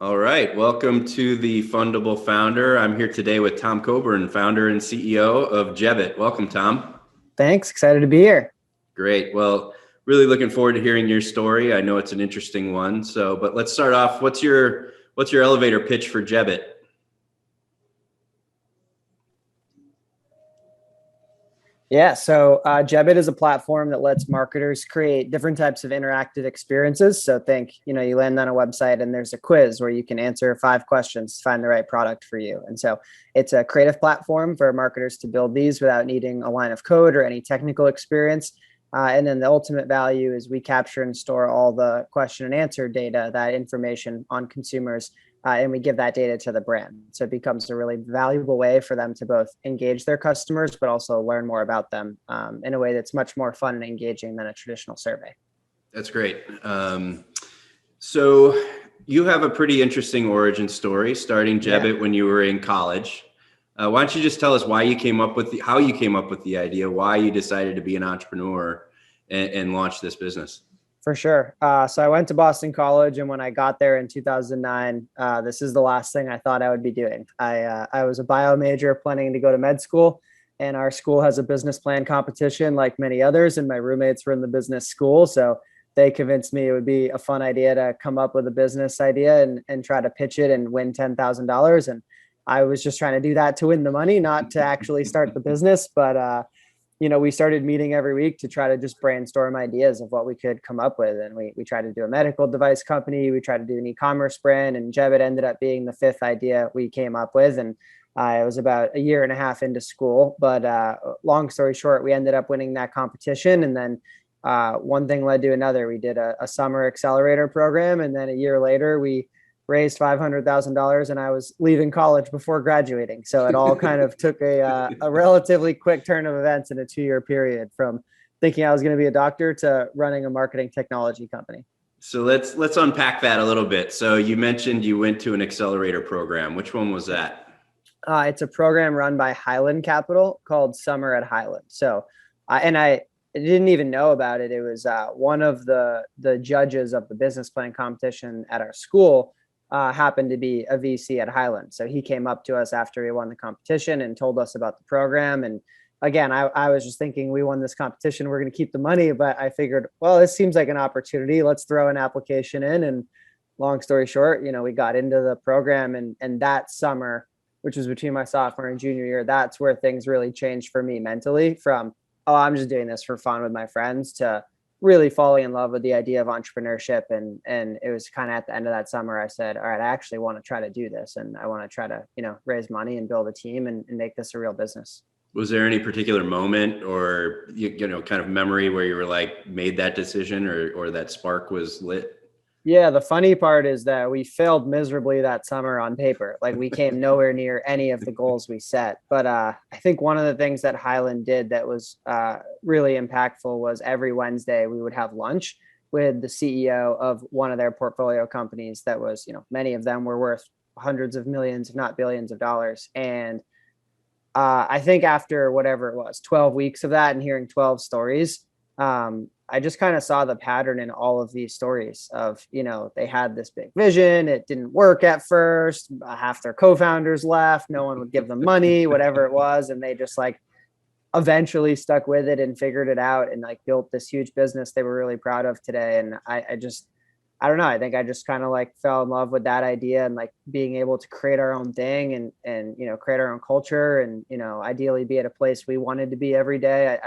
All right, welcome to the Fundable Founder. I'm here today with Tom Coburn, founder and CEO of Jebbit. Welcome, Tom. Thanks. Excited to be here. Great. Well, really looking forward to hearing your story. I know it's an interesting one. But let's start off. What's your elevator pitch for Jebbit? Yeah. So Jebbit is a platform that lets marketers create different types of interactive experiences. So think, you land on a website and there's a quiz where you can answer 5 questions to find the right product for you. And so it's a creative platform for marketers to build these without needing a line of code or any technical experience. And then the ultimate value is we capture and store all the question and answer data, that information on consumers, and we give that data to the brand. So it becomes a really valuable way for them to both engage their customers, but also learn more about them in a way that's much more fun and engaging than a traditional survey. That's great. So you have a pretty interesting origin story, starting Jebbit when you were in college. Why don't you just tell us how you came up with the idea, why you decided to be an entrepreneur and launch this business? For sure. So I went to Boston College, and when I got there in 2009, this is the last thing I thought I would be doing. I was a bio major planning to go to med school, and our school has a business plan competition like many others, and my roommates were in the business school. So they convinced me it would be a fun idea to come up with a business idea and try to pitch it and win $10,000. And I was just trying to do that to win the money, not to actually start the business. But we started meeting every week to try to just brainstorm ideas of what we could come up with. And we tried to do a medical device company. We tried to do an e-commerce brand, and Jebbit ended up being the 5th idea we came up with. And it was about a year and a half into school. But long story short, we ended up winning that competition. And then one thing led to another. We did a summer accelerator program. And then a year later, we raised $500,000, and I was leaving college before graduating. So it all kind of took a relatively quick turn of events in a 2-year period, from thinking I was going to be a doctor to running a marketing technology company. So let's unpack that a little bit. So you mentioned you went to an accelerator program. Which one was that? It's a program run by Highland Capital called Summer at Highland. So I didn't even know about it. It was one of the judges of the business plan competition at our school happened to be a VC at Highland. So he came up to us after we won the competition and told us about the program. And again, I was just thinking, we won this competition, we're going to keep the money. But I figured, well, this seems like an opportunity. Let's throw an application in. And long story short, we got into the program. And that summer, which was between my sophomore and junior year, that's where things really changed for me mentally, from, oh, I'm just doing this for fun with my friends, to really falling in love with the idea of entrepreneurship. And it was kind of at the end of that summer, I said, all right, I actually want to try to do this. And I want to try to, raise money and build a team and make this a real business. Was there any particular moment or, kind of memory where you were like, made that decision or that spark was lit? Yeah, the funny part is that we failed miserably that summer on paper. Like, we came nowhere near any of the goals we set. But I think one of the things that Highland did that was really impactful was every Wednesday we would have lunch with the CEO of one of their portfolio companies that was, many of them were worth hundreds of millions, if not billions of dollars. And I think after whatever it was, 12 weeks of that and hearing 12 stories, I just kind of saw the pattern in all of these stories of, they had this big vision. It didn't work at first. Half their co-founders left. No one would give them money, whatever it was. And they just eventually stuck with it and figured it out and built this huge business they were really proud of today. And I don't know. I think I just kind of fell in love with that idea and being able to create our own thing and create our own culture and, ideally be at a place we wanted to be every day.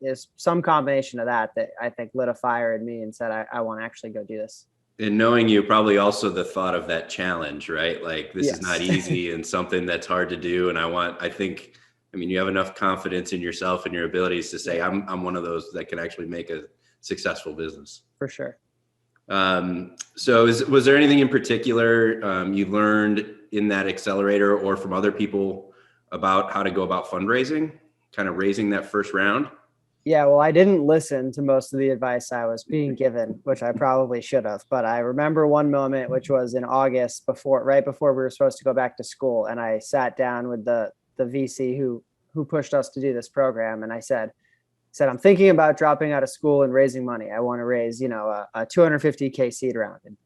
There's some combination of that I think lit a fire in me and said, I want to actually go do this. And knowing you, probably also the thought of that challenge, right? This Yes. is not easy and something that's hard to do. And you have enough confidence in yourself and your abilities to say, I'm one of those that can actually make a successful business. For sure. So was there anything in particular you learned in that accelerator or from other people about how to go about fundraising, kind of raising that first round? Yeah, well, I didn't listen to most of the advice I was being given, which I probably should have. But I remember one moment, which was in August, right before we were supposed to go back to school. And I sat down with the VC who pushed us to do this program. And I said, I'm thinking about dropping out of school and raising money. I want to raise, a 250K seed round. And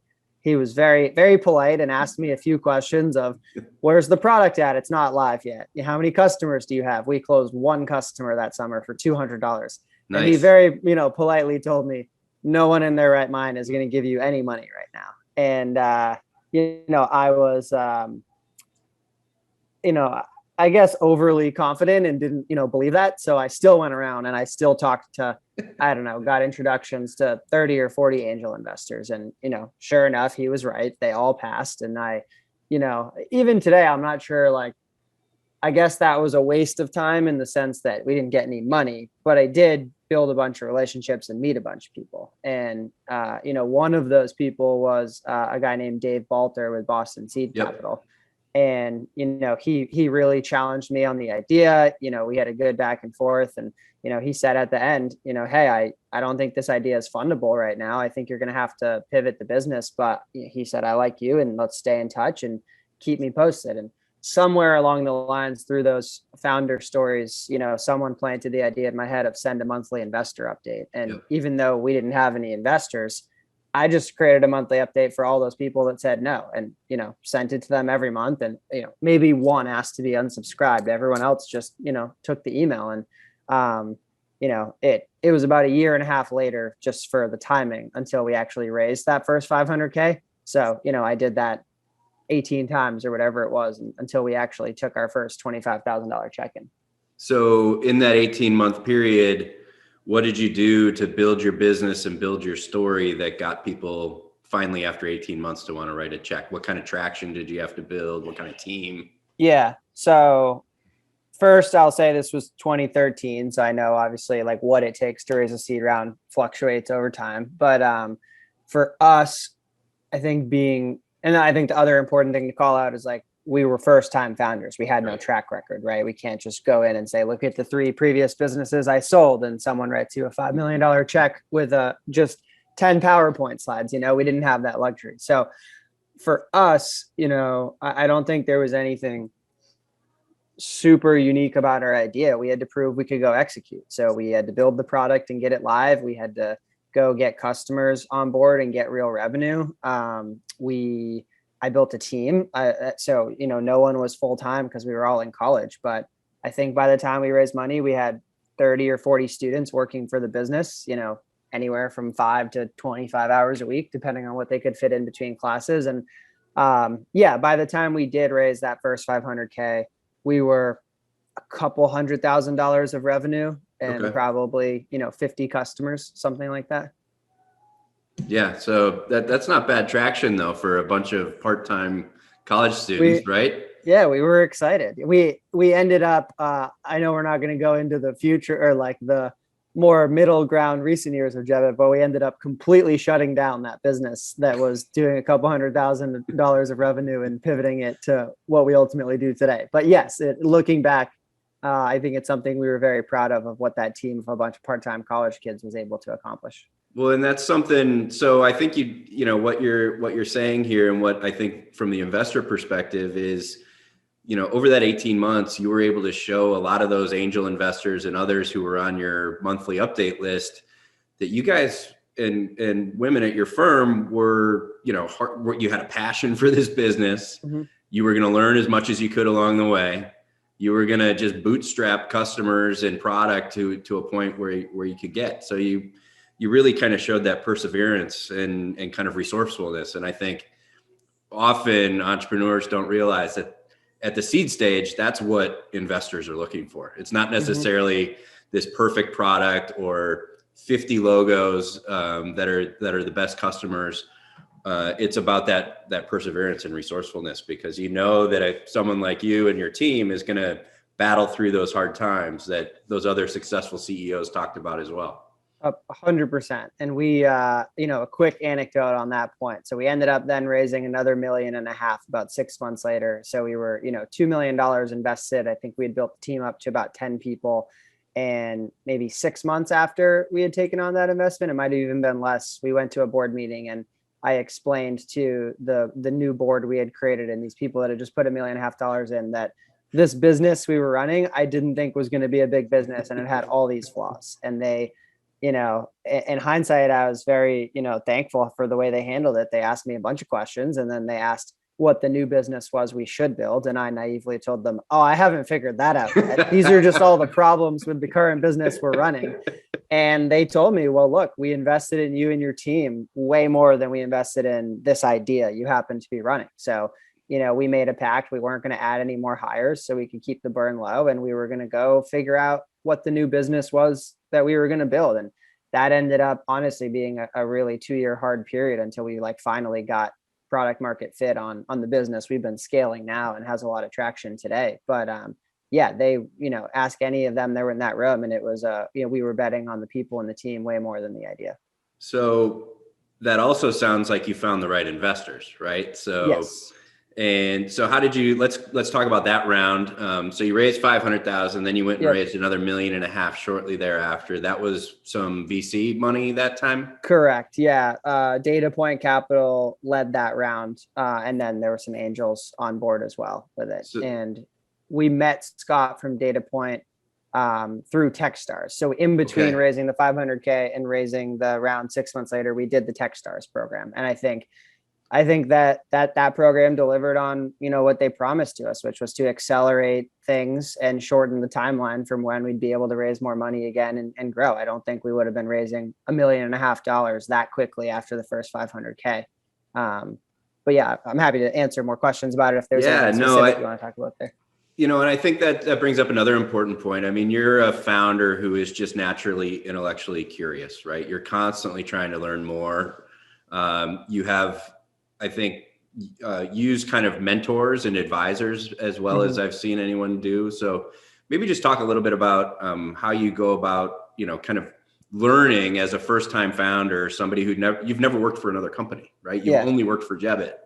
he was very, very polite and asked me a few questions of, where's the product at? It's not live yet. How many customers do you have? We closed one customer that summer for $200. Nice. And he very, politely told me, no one in their right mind is going to give you any money right now. And, I was, I guess overly confident and didn't, believe that. So I still went around and I still talked to, I don't know, got introductions to 30 or 40 angel investors. And, sure enough, he was right. They all passed. And I, even today, I'm not sure, like, I guess that was a waste of time in the sense that we didn't get any money, but I did build a bunch of relationships and meet a bunch of people. And, one of those people was a guy named Dave Balter with Boston Seed Capital. And, he really challenged me on the idea. We had a good back and forth. And, he said at the end, hey, I don't think this idea is fundable right now. I think you're going to have to pivot the business. But he said, I like you and let's stay in touch and keep me posted. And somewhere along the lines through those founder stories, someone planted the idea in my head of send a monthly investor update. And even though we didn't have any investors, I just created a monthly update for all those people that said no and, sent it to them every month. And, maybe one asked to be unsubscribed. Everyone else just, took the email. And, it was about a year and a half later, just for the timing until we actually raised that first 500K. So, I did that 18 times or whatever it was until we actually took our first $25,000 check-in. So in that 18-month period, what did you do to build your business and build your story that got people finally after 18 months to want to write a check? What kind of traction did you have to build? What kind of team? Yeah. So first I'll say this was 2013. So I know obviously like what it takes to raise a seed round fluctuates over time. But for us, I think and I think the other important thing to call out is like, we were first time founders. We had no track record, right? We can't just go in and say, look at the 3 previous businesses I sold and someone writes you a $5 million check with just 10 PowerPoint slides. We didn't have that luxury. So for us, I don't think there was anything super unique about our idea. We had to prove we could go execute. So we had to build the product and get it live. We had to go get customers on board and get real revenue. I built a team. So, no one was full-time because we were all in college, but I think by the time we raised money, we had 30 or 40 students working for the business, anywhere from 5 to 25 hours a week, depending on what they could fit in between classes. And by the time we did raise that first 500K, we were a couple $100,000 of revenue and probably, 50 customers, something like that. Yeah. So that's not bad traction though, for a bunch of part-time college students, right? Yeah, we were excited. We ended up, I know we're not going to go into the future or like the more middle ground recent years of Jebbit, but we ended up completely shutting down that business that was doing a couple $100,000 of revenue and pivoting it to what we ultimately do today. But yes, looking back, I think it's something we were very proud of what that team of a bunch of part-time college kids was able to accomplish. Well, and that's something. So I think what you're saying here, and what I think from the investor perspective is, over that 18 months, you were able to show a lot of those angel investors and others who were on your monthly update list that you guys and women at your firm were, you had a passion for this business. Mm-hmm. You were going to learn as much as you could along the way. You were going to just bootstrap customers and product to a point where you could get. So you really kind of showed that perseverance and kind of resourcefulness. And I think often entrepreneurs don't realize that at the seed stage, that's what investors are looking for. It's not necessarily this perfect product or 50 logos that are the best customers. It's about that perseverance and resourcefulness, because that if someone like you and your team is going to battle through those hard times that those other successful CEOs talked about as well. 100%. And we, a quick anecdote on that point. So we ended up then raising another $1.5 million about 6 months later. So we were, $2 million invested. I think we had built the team up to about 10 people. And maybe 6 months after we had taken on that investment, it might have even been less, we went to a board meeting and I explained to the new board we had created and these people that had just put $1.5 million in that this business we were running, I didn't think was going to be a big business and it had all these flaws. And they in hindsight, I was very, thankful for the way they handled it. They asked me a bunch of questions, and then they asked what the new business was we should build. And I naively told them, oh, I haven't figured that out yet. These are just all the problems with the current business we're running. And they told me, well, look, we invested in you and your team way more than we invested in this idea you happen to be running. So, we made a pact. We weren't going to add any more hires so we could keep the burn low. And we were going to go figure out what the new business was that we were going to build. And that ended up honestly being a really 2-year hard period until we finally got product market fit on the business we've been scaling now and has a lot of traction today. But they, ask any of them that were in that room, and it was, we were betting on the people and the team way more than the idea. So that also sounds like you found the right investors, right? So yes. And so how did you, let's talk about that round. So you raised 500,000, then you went and raised another $1.5 million shortly thereafter. That was some VC money that time? Correct. Yeah. Data Point Capital led that round. And then there were some angels on board as well with it. And we met Scott from Data Point through Techstars. So in between raising the 500K and raising the round 6 months later, we did the Techstars program. And I think that program delivered on, what they promised to us, which was to accelerate things and shorten the timeline from when we'd be able to raise more money again and grow. I don't think we would have been raising $1.5 million that quickly after the first 500K. But yeah, I'm happy to answer more questions about it if there's anything specific you want to talk about there. And I think that brings up another important point. I mean, you're a founder who is just naturally intellectually curious, right? You're constantly trying to learn more. You have, I think, use kind of mentors and advisors as well as I've seen anyone do. So maybe just talk a little bit about how you go about, kind of learning as a first-time founder, somebody you've never worked for another company, right? You've only worked for Jebbit,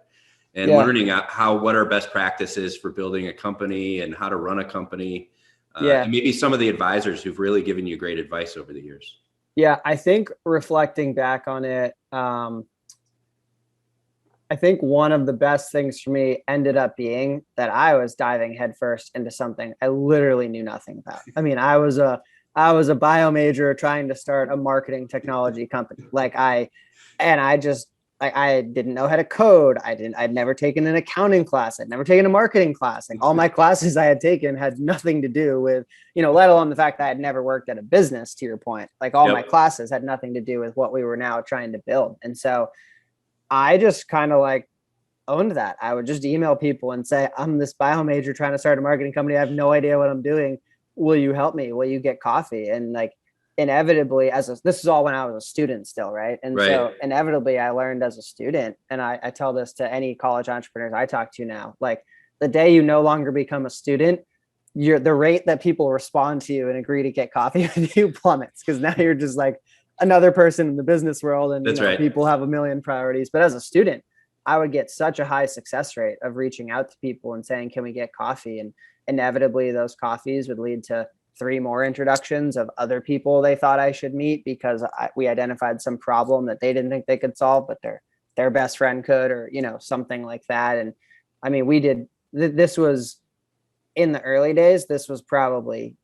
and learning what are best practices for building a company and how to run a company. And maybe some of the advisors who've really given you great advice over the years. Yeah, I think reflecting back on it, I think one of the best things for me ended up being that I was diving headfirst into something I literally knew nothing about. I mean, I was a bio major trying to start a marketing technology company. I didn't know how to code. I'd never taken an accounting class. I'd never taken a marketing class. All my classes I had taken had nothing to do with, let alone the fact that I had never worked at a business, to your point. All my classes had nothing to do with what we were now trying to build. And so I just kind of owned that. I would just email people and say, I'm this bio major trying to start a marketing company. I have no idea what I'm doing. Will you help me? Will you get coffee? And inevitably, this is all when I was a student still, right? And so inevitably I learned as a student, and I tell this to any college entrepreneurs I talk to now, the day you no longer become a student, the rate that people respond to you and agree to get coffee with you plummets, because now you're just another person in the business world, and people have a million priorities. But as a student, I would get such a high success rate of reaching out to people and saying, can we get coffee? And inevitably those coffees would lead to 3 more introductions of other people they thought I should meet because we identified some problem that they didn't think they could solve, but their best friend could, or, something like that. And I mean, this was in the early days, this was probably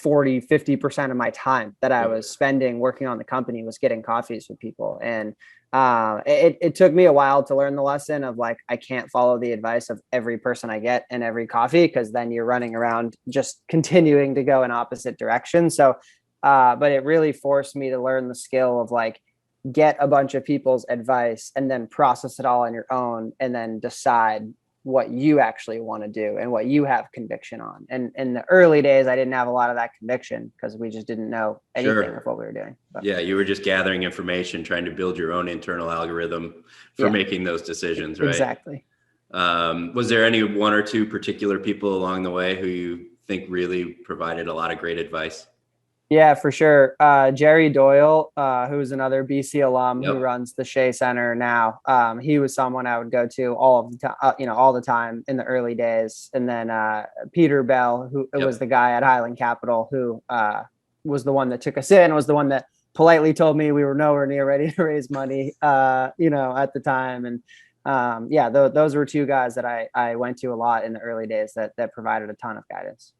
40-50% of my time that I was spending working on the company was getting coffees with people. And it took me a while to learn the lesson of I can't follow the advice of every person I get in every coffee, because then you're running around just continuing to go in opposite directions. So, but it really forced me to learn the skill of get a bunch of people's advice and then process it all on your own, and then decide what you actually want to do and what you have conviction on. And in the early days, I didn't have a lot of that conviction because we just didn't know anything of what we were doing. But, you were just gathering information, trying to build your own internal algorithm for making those decisions, right? Exactly. Was there any 1 or 2 particular people along the way who you think really provided a lot of great advice? Yeah, for sure. Jerry Doyle, who's another BC alum who runs the Shea Center now. He was someone I would go to all the time in the early days. And then Peter Bell, who was the guy at Highland Capital, who was the one that took us in, was the one that politely told me we were nowhere near ready to raise money, at the time. And those were 2 guys that I went to a lot in the early days that provided a ton of guidance.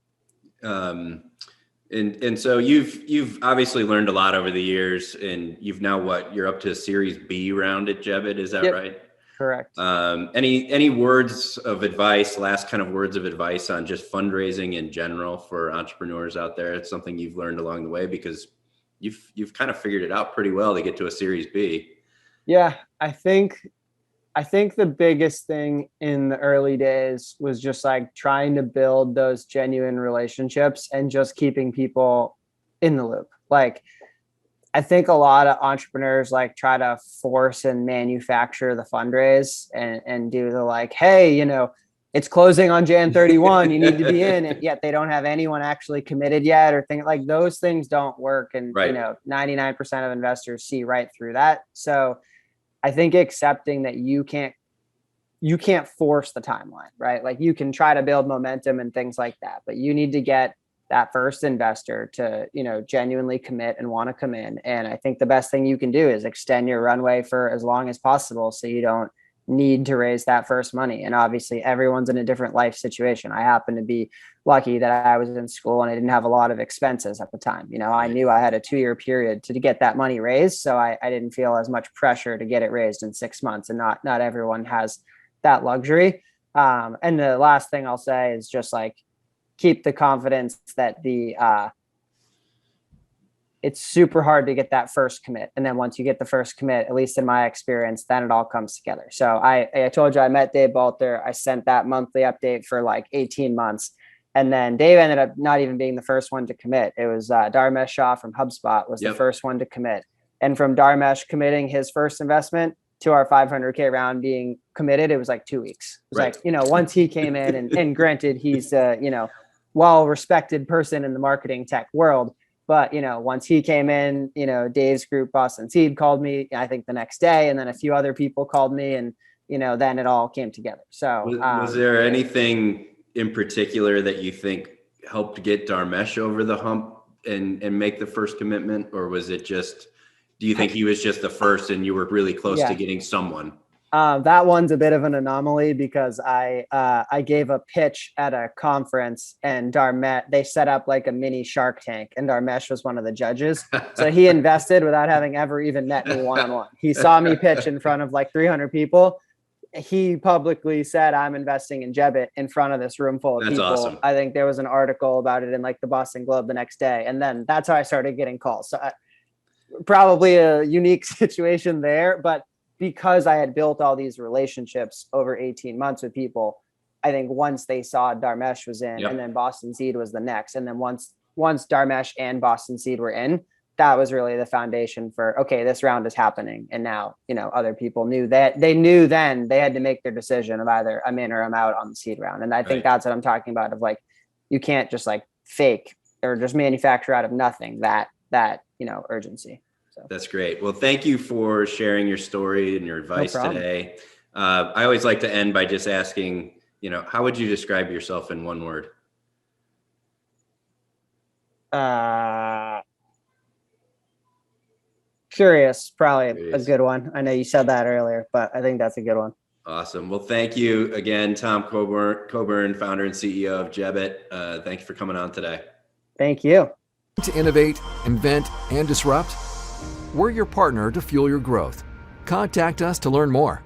And so you've obviously learned a lot over the years, and you've now you're up to a Series B round at Jebbit, is that Yep. right? Correct. Any words of advice, last kind of words of advice on just fundraising in general for entrepreneurs out there? It's something you've learned along the way, because you've kind of figured it out pretty well to get to a Series B. Yeah, I think the biggest thing in the early days was just like trying to build those genuine relationships and just keeping people in the loop. Like, I think a lot of entrepreneurs like try to force and manufacture the fundraise and do the like, hey, it's closing on Jan 31, you need to be in, and yet they don't have anyone actually committed yet, or things like those things don't work. And, Right. 99% of investors see right through that. So I think accepting that you can't force the timeline, right? Like, you can try to build momentum and things like that, but you need to get that first investor to, genuinely commit and want to come in. And I think the best thing you can do is extend your runway for as long as possible, so you don't need to raise that first money. And obviously everyone's in a different life situation. I happen to be lucky that I was in school and I didn't have a lot of expenses at the time. I knew I had a 2-year period to get that money raised. So I didn't feel as much pressure to get it raised in 6 months, and not everyone has that luxury. And the last thing I'll say is just like, keep the confidence that it's super hard to get that first commit. And then once you get the first commit, at least in my experience, then it all comes together. So I told you I met Dave Balter. I sent that monthly update for like 18 months. And then Dave ended up not even being the first one to commit. It was Dharmesh Shah from HubSpot was the first one to commit. And from Dharmesh committing his first investment to our 500K round being committed, it was like 2 weeks. It was like, once he came in and granted, he's well-respected person in the marketing tech world. But, once he came in, Dave's group, Boston Seed, called me, I think the next day, and then a few other people called me, and, then it all came together. So was there anything in particular that you think helped get Dharmesh over the hump and make the first commitment? Or was it just, do you think he was just the first and you were really close to getting someone? That one's a bit of an anomaly, because I gave a pitch at a conference, and they set up like a mini Shark Tank, and Dharmesh was one of the judges. So he invested without having ever even met me one-on-one. He saw me pitch in front of like 300 people. He publicly said, I'm investing in Jebbit, in front of this room full of people. Awesome. I think there was an article about it in like the Boston Globe the next day. And then that's how I started getting calls. So probably a unique situation there, but because I had built all these relationships over 18 months with people, I think once they saw Dharmesh was in, and then Boston Seed was the next. And then once Dharmesh and Boston Seed were in, that was really the foundation for, okay, this round is happening. And now, other people knew that then they had to make their decision of either I'm in or I'm out on the seed round. And I think that's what I'm talking about, of like, you can't just like fake or just manufacture out of nothing that urgency. So. That's great. Well, thank you for sharing your story and your advice today. I always like to end by just asking, how would you describe yourself in one word? Curious, probably a good one. I know you said that earlier, but I think that's a good one. Awesome. Well, thank you again, Tom Coburn, founder and CEO of Jebbit. Thank you for coming on today. Thank you. To innovate, invent, and disrupt? We're your partner to fuel your growth. Contact us to learn more.